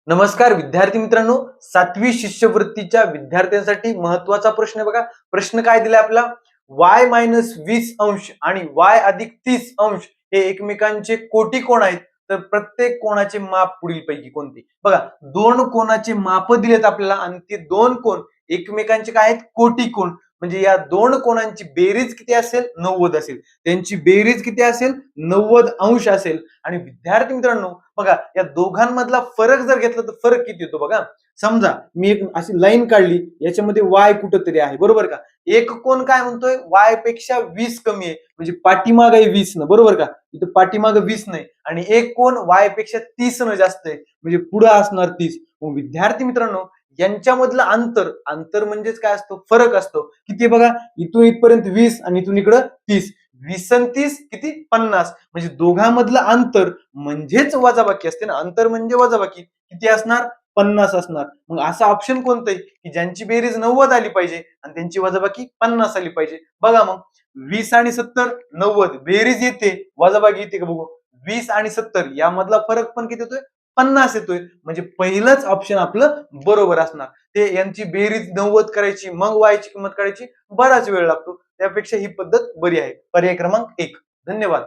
नमस्कार विद्यार्थी मित्रांनो, 7वी शिष्यवृत्तीच्या विद्यार्थ्यांसाठी महत्वाचा प्रश्न बघा. प्रश्न काय दिलाय आपला? y-20 आणि y+30 हे एकमेकांचे कोटी कोण आहेत, तर प्रत्येक कोणाचे माप पुढीलपैकी कोणते? बघा, दोन कोणाचे माप दिलेत आपल्याला आणि ते दोन कोण एकमेकांचे काय आहेत? कोटी कोण. म्हणजे या दोन कोणांची बेरीज किती असेल? 90 असेल. त्यांची बेरीज किती असेल? 90 असेल. आणि विद्यार्थी मित्रांनो, बघा, या दोघांमधला फरक जर घेतला तर फरक किती येतो बघा. समजा मी एक अशी लाईन काढली, याच्यामध्ये y कुठंतरी आहे, बरोबर का? एक कोण काय म्हणतोय? y पेक्षा 20 कमी आहे, म्हणजे पाठीमाग आहे 20 न, बरोबर का? इथं पाठीमाग 20 नाही. आणि एक कोण y पेक्षा 30 न जास्त आहे, म्हणजे पुढे असणार 30. मग विद्यार्थी मित्रांनो, यांच्यामधलं अंतर, अंतर म्हणजेच काय असतो? फरक असतो. किती बघा, इथून इथपर्यंत 20 आणि इथून इकडं 30. 20 आणि 30 किती? 50. म्हणजे दोघांमधलं अंतर म्हणजेच वजाबाकी असते ना, अंतर म्हणजे वजाबाकी किती असणार? 50 असणार. मग असा ऑप्शन कोणतं आहे की ज्यांची बेरीज 90 आली पाहिजे आणि त्यांची वजाबाकी 50 आली पाहिजे? बघा मग, 20 आणि 70 90 बेरीज येते, वजाबाकी येते का बघू. 20 आणि 70 यामधला फरक पण किती येतोय? 50 येतोय. म्हणजे पहिलंच ऑप्शन आपलं बरोबर असणार. ते यांची बेरीज 90 करायची, मग वायची किंमत काढायची, बराच वेळ लागतो. त्यापेक्षा ही पद्धत बरी आहे. पर्याय क्रमांक 1. धन्यवाद.